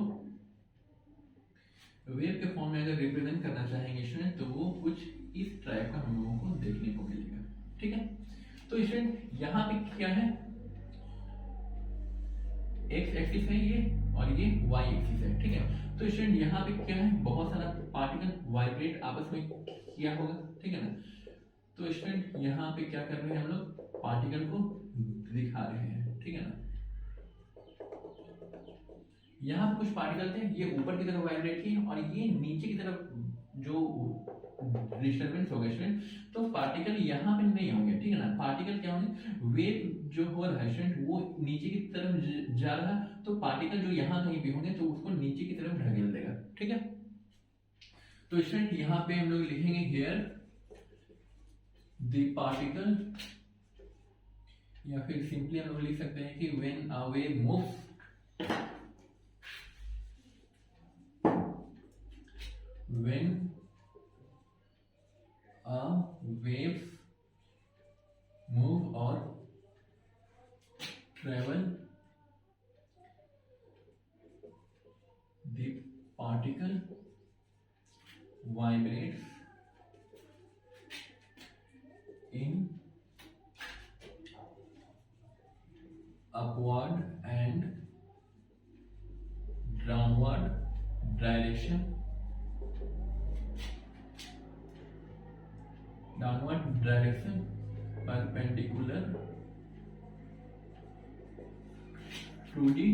वेव के फॉर्म में अगर रिप्रेजेंट करना चाहेंगे स्टूडेंट तो वो कुछ इस टाइप का हम लोगों को देखने को मिलेगा, ठीक है। तो स्टूडेंट यहाँ पे क्या है, एक्स एक्सिस है ये और ये वाई एक्सिस है, ठीक है। तो स्टूडेंट यहाँ पे क्या है, बहुत सारा पार्टिकल वाइब्रेट आपस में किया होगा, ठीक है ना। तो स्टूडेंट यहाँ पे क्या कर रहे हैं हम लोग, पार्टिकल को दिखा रहे हैं, ठीक है ना। यहाँ पे कुछ पार्टिकल थे, ये ऊपर की तरफ वाइब्रेट किए और ये नीचे की तरफ जो डिस्टर्बेंस होगा स्टूडेंट, तो पार्टिकल यहाँ पे नहीं होंगे, ठीक है ना। पार्टिकल क्या होंगे, वेव जो हो रहा है स्टूडेंट वो नीचे की तरफ जा रहा है, तो पार्टिकल जो यहाँ कहीं भी होंगे तो उसको नीचे की तरफ ढकेल देगा, ठीक है। तो स्टूडेंट यहाँ पे हम लोग लिखेंगे हियर द पार्टिकल, या फिर सिंपली हम लोग लिख सकते हैं कि when a wave moves when a waves move or travel, the particle vibrates in upward and downward direction, perpendicular to the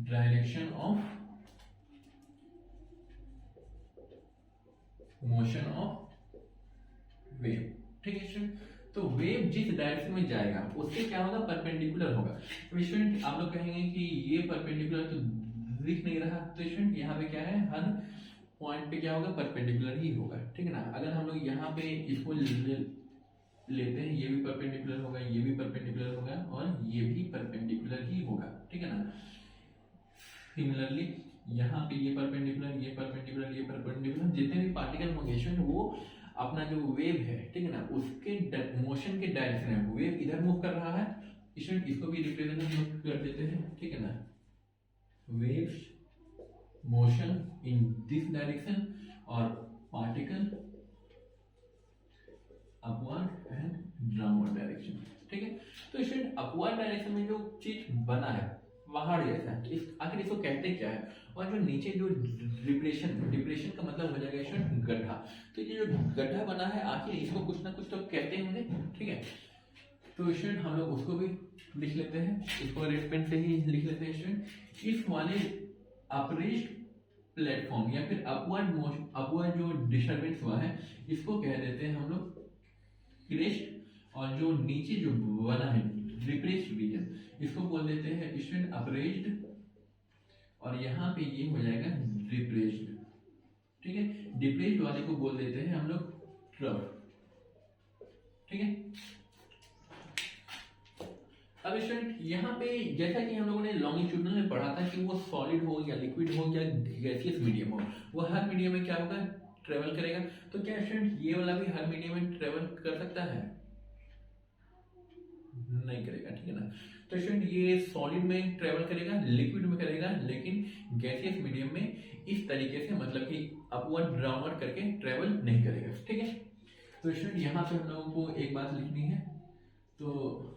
direction of motion of wave, ठीक है स्टूडेंट। तो वेव जिस डायरेक्शन में जाएगा उससे क्या होगा, परपेंडिकुलर होगा। तो स्टूडेंट आप लोग कहेंगे कि ये परपेंडिकुलर तो दिख नहीं रहा, तो स्टूडेंट यहाँ पे क्या है, हर पॉइंट पे क्या होगा, परपेंडिकुलर ही होगा, ठीक है ना। अगर हम लोग यहाँ पे इसको लेते हैं, ये भी परपेंडिकुलर होगा, ये भी परपेंडिकुलर होगा और ये भी परपेंडिकुलर ही होगा, ठीक है ना। सिमिलरली यहाँ पे ये परपेंडिकुलर, ये परपेंडिकुलर, ये परपेंडिकुलर, जितने भी पार्टिकल होंगे वो अपना जो वेव है, ठीक है ना, उसके मोशन के डायरेक्शन है, वेव इधर मूव कर रहा है स्टूडेंट, इसको भी रिप्रेजेंट कर देते हैं, ठीक है ना। Waves motion in this direction और particle upward and downward direction, ठीक है। तो स्टूडेंट अपवर्ड डायरेक्शन में जो चीज बना है पहाड़ जैसा, आखिर इसको कहते क्या है, और जो नीचे जो डिप्रेशन का मतलब हो जाएगा स्टूडेंट गड्ढा। तो ये जो गड्ढा बना है आखिर इसको कुछ ना कुछ तो कहते होंगे, ठीक है। तो स्टूडेंट हम लोग उसको भी लिख लेते हैं, इसको रेड पेन से ही लिख लेते हैं स्टूडेंट। इस वाले अपरेस्ट प्लेटफॉर्म या फिर अपवर्ड जो डिस्टर्बेंस हुआ है इसको कह देते हैं हम लोग क्रेस्ट, और जो नीचे जो बना है डिप्रेस्ड रीजन इसको बोल देते हैं स्टूडेंट अपरेस्ड, और यहाँ पे ये हो जाएगा डिप्रेस्ड, ठीक है। डिप्रेस्ड वाले को बोल देते हैं हम लोग ट्रफ, ठीक है। अब स्टूडेंट यहाँ पे जैसा कि हम लोगों ने लॉन्गिट्यूडनल में पढ़ा था कि वो सॉलिड हो या लिक्विड हो या गैसियस मीडियम हो, वो हर मीडियम में क्या होगा, ट्रेवल करेगा। तो क्या स्टूडेंट ये वाला भी हर मीडियम में ट्रेवल कर सकता है? नहीं करेगा, ठीक है ना। तो स्टूडेंट ये सॉलिड में ट्रेवल करेगा, लिक्विड में करेगा, लेकिन गैसियस मीडियम में इस तरीके से मतलब कि अपवर्ड डाउनवर्ड करके ट्रेवल नहीं करेगा, ठीक है। तो स्टूडेंट यहाँ पे हम लोगों को एक बात लिखनी है, तो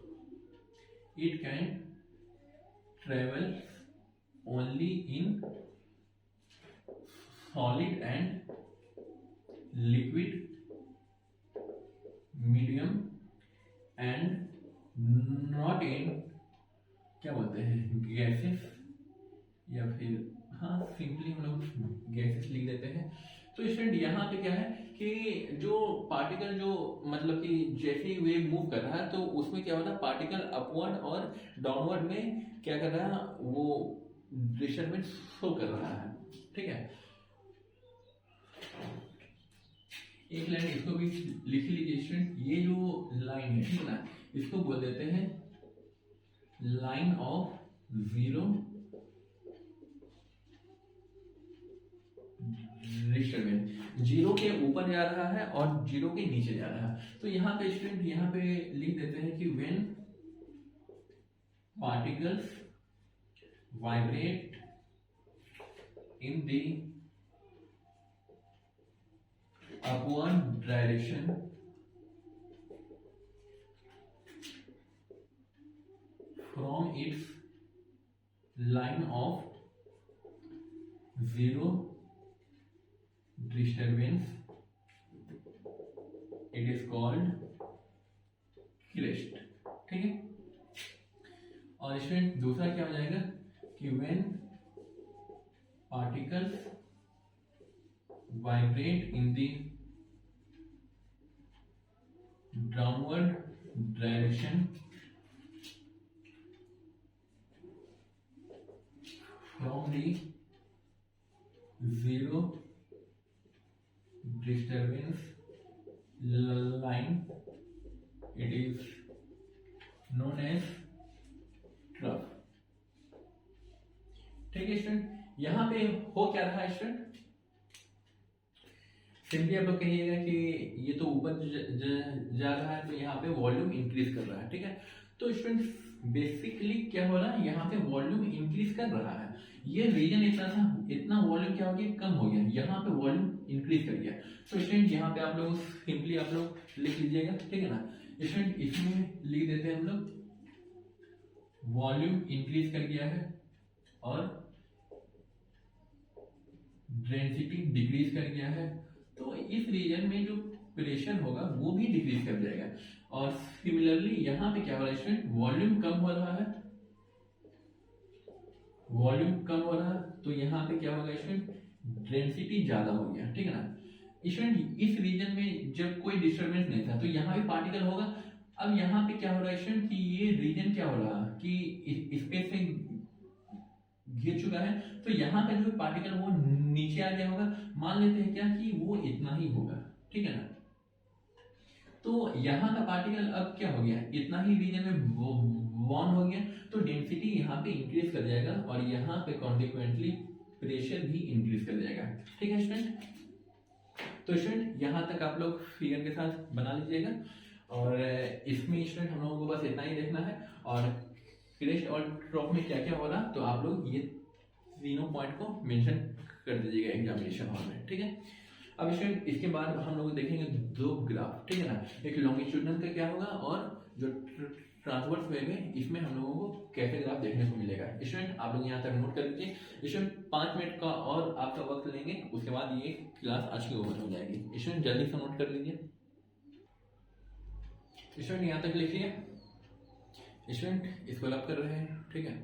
it can travel only in solid and liquid medium and not in क्या बोलते हैं गैसेस, या फिर हाँ सिंपली हम लोग गैसेस लिख देते हैं। तो स्टूडेंट यहाँ पे क्या है कि जो पार्टिकल जो मतलब कि जैसे ही वेव मूव कर रहा है तो उसमें क्या हो रहा है, पार्टिकल अपवर्ड और डाउनवर्ड में क्या कर रहा है, वो डिस्टर्बेंस शो कर रहा है, ठीक है। एक लाइन इसको भी लिख लीजिए स्टूडेंट, ये जो लाइन है, ठीक है ना, इसको बोल देते हैं line of zero disturbance. Zero के ऊपर जा रहा है और जीरो के नीचे जा रहा है। तो यहाँ पे स्टूडेंट यहाँ पे लिख देते हैं कि when particles vibrate in the upward direction from its line of zero disturbance, it is called crest, ठीक है। और स्टूडेंट दूसरा क्या हो जाएगा कि when particles vibrate in the downward direction from the zero disturbance line, it is known as trough, ठीक है स्टूडेंट। यहाँ पे हो क्या रहा है स्टूडेंट, सिंपली आप लोग कहिएगा कि ये तो ऊपर जा रहा है, तो यहाँ पे वॉल्यूम इंक्रीज कर रहा है, ठीक है। तो स्टूडेंट बेसिकली क्या हो रहा है, यहाँ पे वॉल्यूम इंक्रीज कर रहा है, ये रीजन इतना था, इतना वॉल्यूम क्या हो गया, कम हो गया, यहाँ पे वॉल्यूम इंक्रीज कर गया। तो स्टूडेंट यहाँ पे आप लोग सिंपली आप लोग लिख लीजिएगा, ठीक है ना। स्टूडेंट इसमें लिख देते हैं हम लोग वॉल्यूम इंक्रीज कर गया है और डेंसिटी डिक्रीज कर गया है, तो इस रीजन में जो प्रेशर होगा वो भी डिक्रीज कर जाएगा। और सिमिलरली यहाँ पे क्या हो रहा है स्टूडेंट, वॉल्यूम कम हो रहा है, वॉल्यूम कम हो रहा है, तो यहाँ पे क्या होगा स्टूडेंट, डेंसिटी ज्यादा हो गया, ठीक है ना। स्टूडेंट इस रीजन में जब कोई डिस्टर्बेंस नहीं था तो यहाँ भी पार्टिकल होगा। अब यहाँ पे क्या हो रहा है स्टूडेंट कि ये रीजन क्या हो रहा है कि स्पेस से घिर चुका है, तो यहाँ पे जो पार्टिकल वो नीचे आ गया होगा, मान लेते हैं क्या कि वो इतना ही होगा, ठीक है ना। तो यहाँ का पार्टिकल अब क्या हो गया, इतना ही रीजन में बॉन्ड हो गया, तो डेंसिटी यहाँ पे इंक्रीज कर जाएगा और यहाँ पे कॉन्सिक्वेंटली प्रेशर भी इंक्रीज कर जाएगा, ठीक है स्टूडेंट। तो स्टूडेंट यहाँ तक आप लोग फिगर के साथ बना लीजिएगा, और इसमें स्टूडेंट हम लोगों को बस इतना ही देखना है, और क्रेस्ट और ट्रॉफ में क्या क्या हो रहा, तो आप लोग ये तीनों पॉइंट को मेंशन कर दीजिएगा एग्जामिनेशन हॉल में, ठीक है। अब स्टूडेंट इसके बाद हम लोग देखेंगे दो ग्राफ, ठीक है ना, एक लॉन्गिट्यूडनल का क्या होगा और जो ट्रांसवर्स वे में इसमें हम लोगों को कैसे ग्राफ देखने को मिलेगा। स्टूडेंट आप लोग यहाँ तक नोट कर लीजिए। स्टूडेंट 5 मिनट का और आपका वक्त लेंगे, उसके बाद ये क्लास आज की ओवर हो जाएगी। स्टूडेंट जल्दी से नोट कर लीजिए। स्टूडेंट यहाँ तक लिखिए। स्टूडेंट इसको लग कर रहे हैं, ठीक है,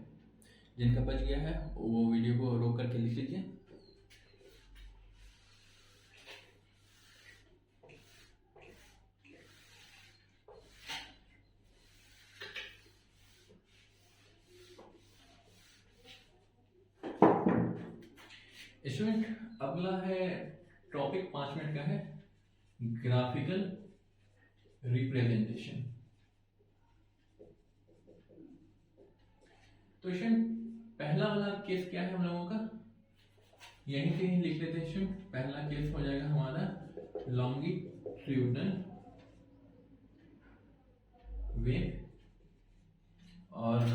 जिनका बच गया है वो वीडियो को रोक करके लिख लीजिए। स्टूडेंट अगला है टॉपिक 5 मिनट का है, ग्राफिकल रिप्रेजेंटेशन। तो स्टूडेंट पहला वाला केस क्या है हम लोगों का, यहीं पे लिख लेते हैं स्टूडेंट। पहला केस हो जाएगा हमारा लॉन्गिट्यूडनल वेव, और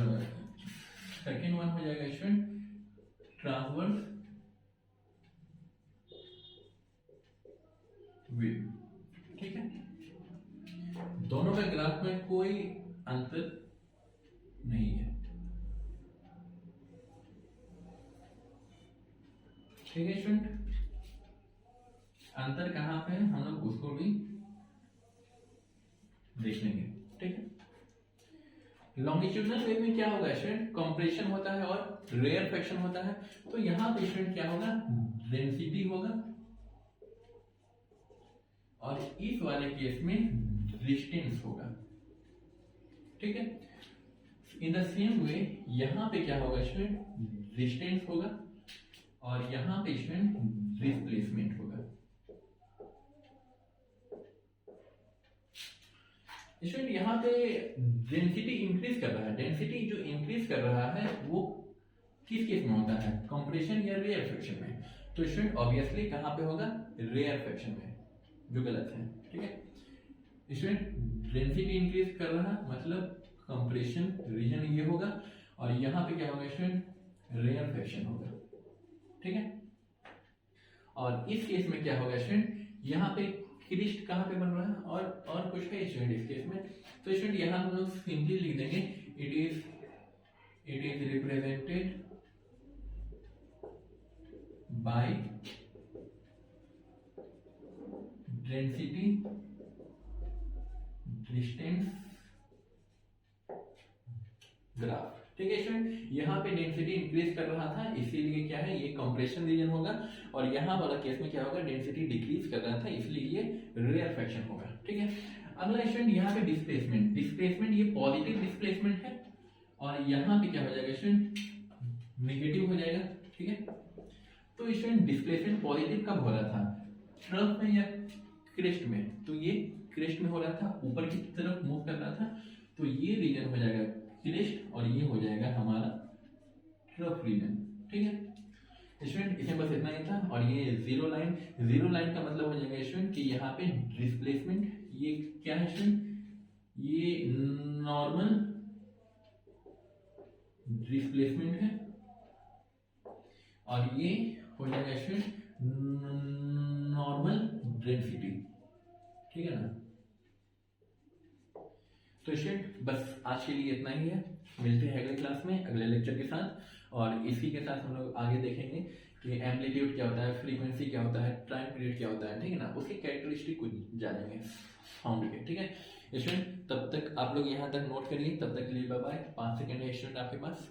सेकेंड वन हो जाएगा स्टूडेंट ट्रांसवर्स वेव। ठीक है, दोनों के ग्राफ में कोई अंतर नहीं है। ठीक है स्टूडेंट, अंतर कहाँ पे है हम लोग उसको भी देख लेंगे। ठीक है, लॉन्गिट्यूडनल वेव में क्या होगा स्टूडेंट, कंप्रेशन होता है और रेयरफेक्शन होता है। तो यहाँ पे स्टूडेंट क्या होगा, डेंसिटी होगा, और इस वाले केस में रेजिस्टेंस होगा। ठीक है, इन द सेम वे यहाँ पे क्या होगा स्टूडेंट, रेजिस्टेंस होगा, और यहाँ पे स्टूडेंट डिस्प्लेसमेंट होगा। स्टूडेंट यहाँ पे डेंसिटी इंक्रीज कर रहा है, डेंसिटी जो इंक्रीज कर रहा है वो किस केस में होता है, कंप्रेशन या रेयरफेक्शन में। तो स्टूडेंट ऑब्वियसली कहाँ पे होगा, रेयरफेक्शन में, जो गलत है। ठीक है स्टूडेंट, डेंसिटी इंक्रीज कर रहा है मतलब कंप्रेशन रीजन ये होगा, और यहाँ पे क्या होगा स्टूडेंट, रेयरफेक्शन होगा। ठीक है, और इस केस में क्या होगा स्टूडेंट, यहाँ पे क्रिस्ट कहाँ पे बन रहा है, और कुछ है स्टूडेंट इस केस में। तो स्टूडेंट यहाँ हम लोग सिंपली लिख देंगे, it is represented by density distance graph. ठीक है स्टूडेंट, यहाँ पे डेंसिटी इंक्रीज कर रहा था इसीलिए क्या है, ये कंप्रेशन रीजन होगा, और यहाँ वाला केस में क्या होगा, डेंसिटी डिक्रीज कर रहा था इसलिए ये रेयरफेक्शन होगा। ठीक है, अगला स्टूडेंट यहाँ पे डिस्प्लेसमेंट, डिस्प्लेसमेंट ये पॉजिटिव डिस्प्लेसमेंट है, और यहाँ पे क्या हो जाएगा स्टूडेंट, नेगेटिव हो जाएगा। ठीक है, तो स्टूडेंट डिस्प्लेसमेंट पॉजिटिव कब हो रहा था, ट्रफ में या क्रेस्ट में, तो ये क्रेस्ट में हो रहा था, ऊपर की तरफ मूव कर रहा था, तो ये रीजन हो जाएगा क्रेस्ट, और ये हो जाएगा हमारा ट्रफ रीजन। ठीक है स्टूडेंट, इसमें बस इतना ही था। और ये जीरो लाइन, जीरो लाइन का मतलब हो जाएगा स्टूडेंट कि यहाँ पे डिस्प्लेसमेंट ये क्या है स्टूडेंट, ये नॉर्मल डिस्प्लेसमेंट है, और ये हो जाएगा स्टूडेंट नॉर्मल डेंसिटी। ठीक है ना, तो स्टूडेंट बस आज के लिए इतना ही है, मिलते हैं अगले क्लास में अगले लेक्चर के साथ, और इसी के साथ हम लोग आगे देखेंगे कि एम्पलीट्यूड क्या होता है, फ्रीक्वेंसी क्या होता है, टाइम पीरियड क्या होता है। ठीक है ना, उसके कैरेक्टरिस्टिक कुछ जानेंगे साउंड के। ठीक है स्टूडेंट, तब तक आप लोग यहाँ तक नोट करिए, तब तक के लिए बाय बाय। 5 सेकंड है स्टूडेंट आपके पास।